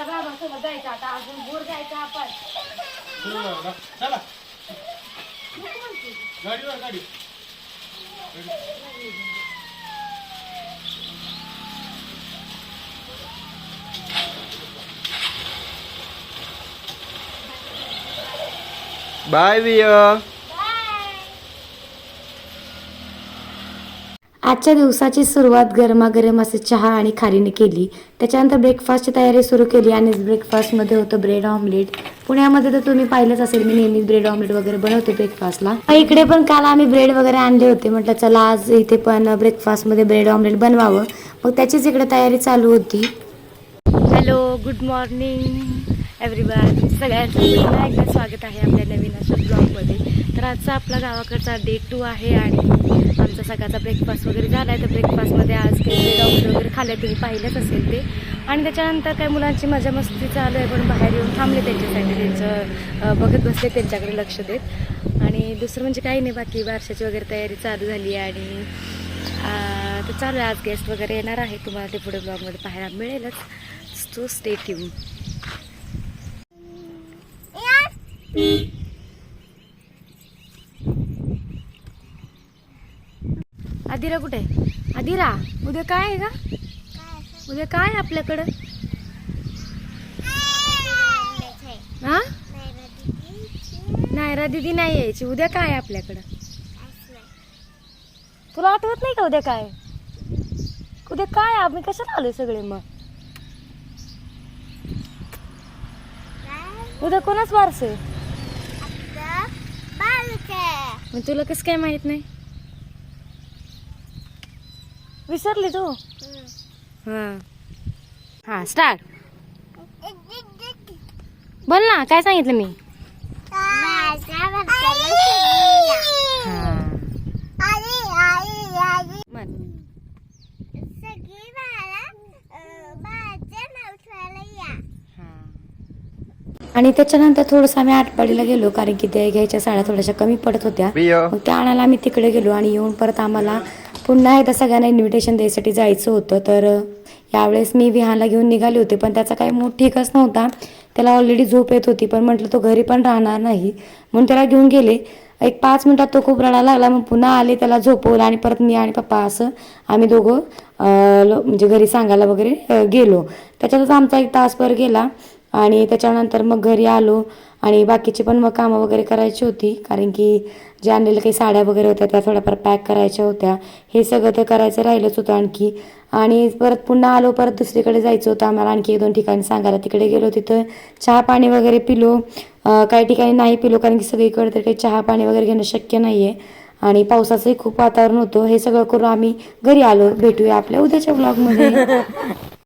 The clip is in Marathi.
बाबासोबत जायचं आता अजून बोर जायचं आपण. चला गाडीवर गाडी. बाय विय. आजच्या दिवसाची सुरुवात गरमागरम असे चहा आणि खारीने केली. त्याच्यानंतर ब्रेकफास्टची तयारी सुरू केली आणि ब्रेकफास्टमध्ये होतं ब्रेड ऑमलेट. पुण्यामध्ये तर तुम्ही पाहिलंच असेल, मी नेहमी ब्रेड ऑमलेट वगैरे बनवते ब्रेकफास्टला. इकडे पण काल आम्ही ब्रेड वगैरे आणले होते. म्हटलं चला आज इथे पण ब्रेकफास्टमध्ये ब्रेड ऑमलेट बनवावं. मग त्याचीच इकडे तयारी चालू होती. Hello, good morning everyone. सगळ्यांचं पुन्हा एकदा स्वागत आहे आपल्या नवीन अशा ब्लॉगमध्ये. तर आजचा आपला गावाकडचा डे 2 आहे आणि आमचा सकाळचा ब्रेकफास्ट वगैरे झाला आहे. तर ब्रेकफास्टमध्ये आज काही ब्रेड ऑमलेट वगैरे खाल्ले, तुम्ही पाहिलंच असेल ते. आणि त्याच्यानंतर काय मुलांची मजा मस्ती चालू आहे, पण बाहेर येऊन थांबले त्यांच्यासाठी, त्यांचं बघत बसले, त्यांच्याकडे लक्ष देत. आणि दुसरं म्हणजे काही नाही, बाकी बारशाची वगैरे तयारी चालू झाली आहे. आणि तर चालू आहे, आज गेस्ट वगैरे येणार आहे, तुम्हाला ते पुढे ब्लॉगमध्ये पाहायला मिळेलच. So stay tune. आदिरा कुठे? आदिरा, उद्या काय आहे का? उद्या काय आहे आपल्याकडं? हा, नायरा दीदी नाही यायची. उद्या काय आहे आपल्याकडं? तुला आठवत नाही का उद्या काय? उद्या काय आहे? आम्ही कशाला आलोय सगळे? मग उद्या कोणाच वारस आहे? मग तुला कसं काय माहित नाही? विसरली तू? हा स्टार्ट. बोल ना, काय सांगितलं मी? आणि त्याच्यानंतर थोडंसं आम्ही आटपाडीला गेलो, कारण की ते घ्यायच्या साड्या थोड्याशा कमी पडत होत्या. मग त्या आणायला आम्ही तिकडे गेलो आणि येऊन परत आम्हाला पुन्हा एकदा सगळ्यांना इन्व्हिटेशन द्यायसाठी जायचं होतं. तर यावेळेस मी विहानला घेऊन निघाले होते, पण त्याचा काही मूड ठीकच नव्हता. त्याला ऑलरेडी झोप येत होती, पण म्हटलं तो घरी पण राहणार नाही म्हणून त्याला घेऊन गेले. एक 5 मिनिटात तो खूप रडायला लागला. मग पुन्हा आले, त्याला झोपवलं आणि परत मी आणि पप्पा असं आम्ही दोघं म्हणजे घरी सांगायला वगैरे गेलो. त्याच्यातच आमचा 1 तासभर गेला. आणि त्याच्यानंतर मग घरी आलो आणि बाकीची पण मग कामं वगैरे करायची होती, कारण की जे आणलेल्या काही साड्या वगैरे होत्या त्या थोड्याफार पॅक करायच्या होत्या. हे सगळं तर करायचं राहिलंच होतं आणखी. आणि परत पुन्हा आलो, परत दुसरीकडे जायचं होतं आम्हाला आणखी 1-2 ठिकाणी सांगायला. तिकडे गेलो, तिथं चहा पाणी वगैरे पिलो. काही ठिकाणी नाही पिलो, कारण की सगळीकडे तर काही चहा पाणी वगैरे घेणं शक्य नाही आहे आणि पावसाचंही खूप वातावरण होतं. हे सगळं करून आम्ही घरी आलो. भेटूया आपल्या उद्याच्या ब्लॉगमध्ये.